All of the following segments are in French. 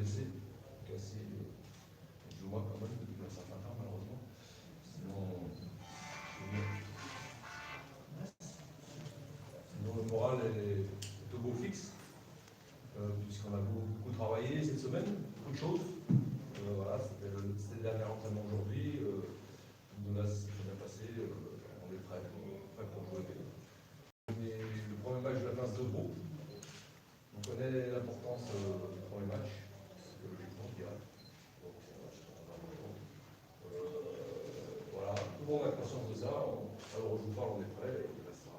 blessé, cassé, plus ou moins quand même depuis un certain temps malheureusement. Sinon le moral est plutôt beau fixe, puisqu'on a beaucoup travaillé cette semaine, beaucoup de choses. Voilà, c'était le dernier entraînement aujourd'hui. Là, ça s'est bien passé, on est prêt pour jouer. Mais le premier match de la phase de groupe, on connaît l'importance du premier match, psychologiquement, je dirais. Donc, voilà, tout le monde a conscience de ça. Alors, on joue pas, on est prêt. Il restera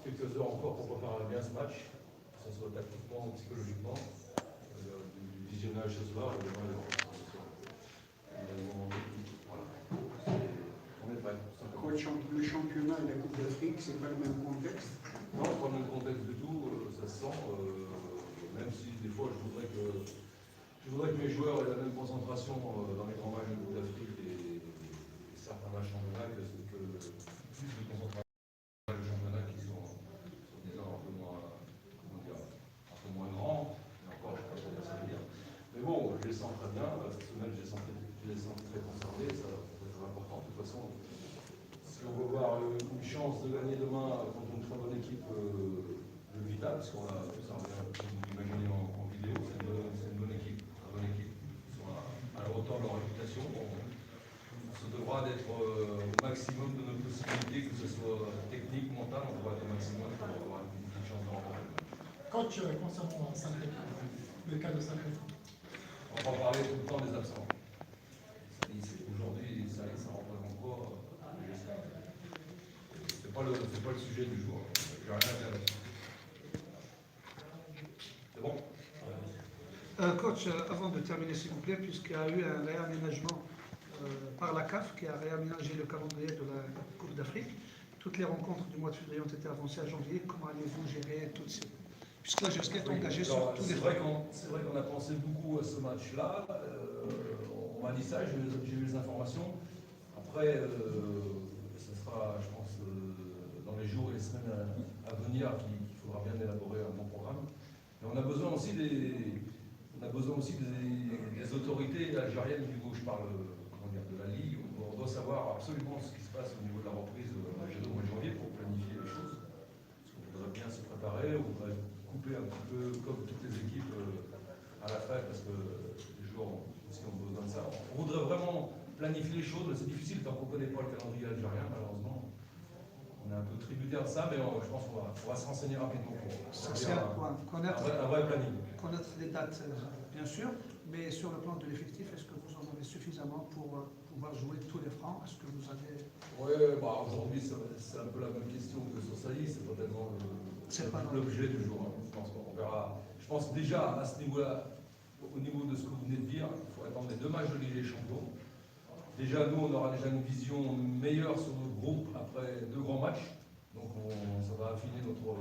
quelques heures encore pour préparer bien ce match, que ce soit tactiquement ou psychologiquement. Du visionnage ce soir et demain, ce soir. Voilà. On est prêt. Le championnat et la Coupe d'Afrique, c'est pas le même contexte? Non, pas le même contexte du tout, ça se sent, même si des fois je voudrais que mes joueurs aient la même concentration dans les grands matchs de Coupe d'Afrique et certains matchs championnat que plus de concentration dans les championnats qui sont disons un peu moins grands, mais encore je ne sais pas comment ça veut dire. Mais bon, je les sens très bien, cette semaine je les sens très concernés, ça c'est très important. De toute façon, si on veut avoir une chance de gagner demain contre une très bonne équipe de Vital, parce qu'on a tout ça, vous imaginez en vidéo, c'est une bonne équipe, Ils sont à la hauteur de leur réputation. On se devra d'être au maximum de nos possibilités, que ce soit technique, mental, on devra être au maximum pour avoir une petite chance de remporter le match. Coach, concernant Sacré, le cas de Sacré. On va parler tout le temps des absents. Aujourd'hui, ça représente quoi? C'est pas le sujet du jour. J'ai rien à dire là-dessus. C'est bon? Coach, avant de terminer s'il vous plaît, puisqu'il y a eu un réaménagement par la CAF qui a réaménagé le calendrier de la Coupe d'Afrique, toutes les rencontres du mois de février ont été avancées à janvier. Comment allez-vous gérer toutes ces... Puisque la GSK est engagée sur tous les fronts. C'est vrai qu'on a pensé beaucoup à ce match-là. On m'a dit ça, j'ai eu les informations. Après, ce sera, je pense, dans les jours et les semaines à venir qu'il faudra bien élaborer un bon programme. Mais on a besoin aussi des autorités algériennes du niveau, je parle de la Ligue. On doit savoir absolument ce qui se passe au niveau de la reprise au mois de janvier pour planifier les choses. Parce qu'on voudrait bien se préparer, on voudrait couper un petit peu comme toutes les équipes à la fête, parce que les joueurs aussi ont besoin de ça. On voudrait vraiment planifier les choses, mais c'est difficile tant qu'on ne connaît pas le calendrier algérien, malheureusement. On est un peu tributaire de ça, mais je pense qu'on va se renseigner rapidement pour C'est un point. un vrai planning. Connaître les dates, bien sûr, mais sur le plan de l'effectif, est-ce que vous en avez suffisamment pour pouvoir jouer tous les francs? Est-ce que vous avez... Oui, aujourd'hui, c'est un peu la même question que sur Saïd, c'est pas tellement l'objet du jour. Hein. Je pense qu'on verra. Je pense déjà à ce niveau-là, au niveau de ce que vous venez de dire, il faut attendre les 2 matchs de Ligue des Champions. Déjà, nous, on aura déjà une vision meilleure sur notre groupe après 2 grands matchs. Donc, ça va affiner notre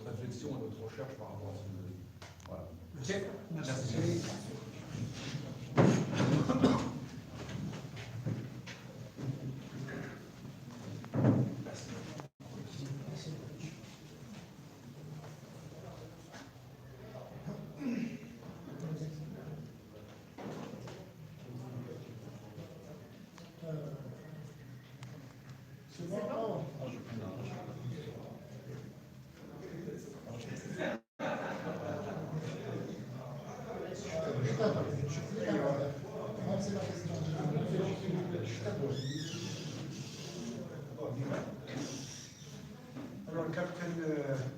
réflexion et notre recherche par rapport à ce que vous avez dit. Voilà. Okay. Merci. Alors, le capitaine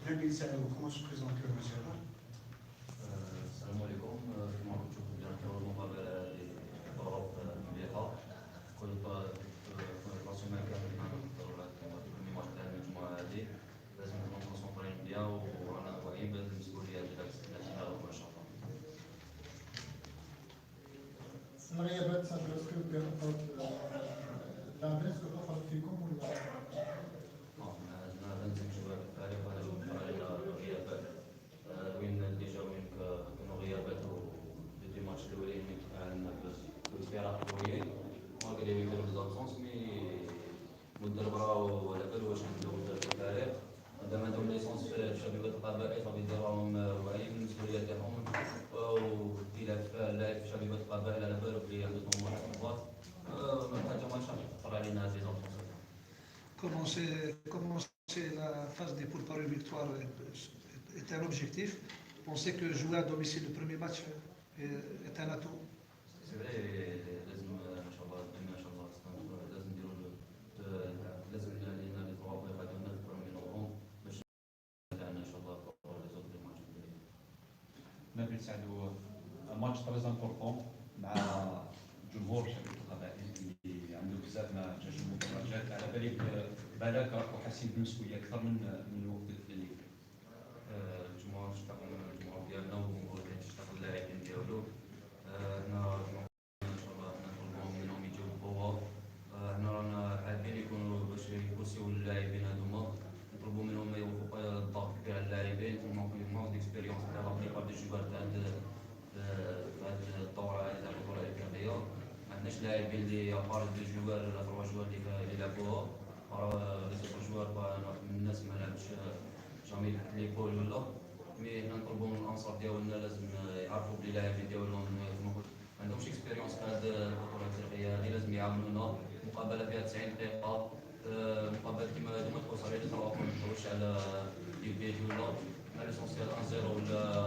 Nabil Salou, comment se présente le monsieur? السلام عليكم. كما راكم تشوفوا ديال المقابله هذه اوروب كبيره كل الباسيون كامل كل واحد تاع المجموعه هذه لازم نكونوا كونسونطرين بيان ورانا واعيين بهذه المسؤوليه التي ناخذها ان شاء الله. الغيابات صافي اسكو كانت لاعبين اسكو تفرق فيكم ولا؟ ما نلزمش بالتعريف على الغيابات وين ديجا وين كانوا غيابات ودي ماتش الاولين عندنا الاستراحه قويين ما قدروا يديروا ليزابسونس مي مدربراو على بال واش نديروا التعريف مادام عندهم ليسونس في الشبيبه القبائل فغيديروهم واعيين بالنسبه victoire est un objectif. On sait que jouer à domicile le premier match est un atout. سي فري لازم ان شاء الله ديما ان شاء الله لازم نديروا لازم لينا لي تروا بوي غادي نذكروا من نوفمبر باش ان شاء الله pour les autres matchs. نبيل سعدو ماتش تريز امبورطون مع جمهور شبكه القبائل اللي عنده بزاف ما جاش المدرجات، على بالك راكم حاسين بالمسؤوليه اكثر من الوقت اللي الجمهور اشتغل الجمهور ديالنا والجمهور اللي تشتغل اللاعبين ديالو. حنا ان شاء الله نطلبوا منهم يجيو بقوه. حنا رانا حابين يكونوا باش يبوسيو اللاعبين هذوما، نطلبوا منهم ما يوقفوا الضغط كبير على اللاعبين. مونك ديكسبيريونس تاع لا بليبار دي جوار تاع هاد الدوره هذه تاع البطوله الافريقيه. ما عندناش لاعبين اللي ابار دو جوار ولا 3 جوار اللي لعبوها. لي زوطر جوار من الناس ما لعبش جامي تحت ليبول ولا. مي حنا نطلبوا من الانصار ديالنا لازم يعرفوا بلي اللاعبين ديالهم ما عندهمش اكسبيريونس في هذه البطوله الافريقيه هذه، لازم يعاونونا. مقابله فيها 90 دقيقه، مقابله كيما هذو ما تقوس على 3 ما نهضروش على دي بيت ولا ليسونسيال 1-0 ولا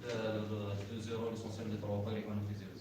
2-0. ليسونسيال دي 3 بوان يكونوا في 0.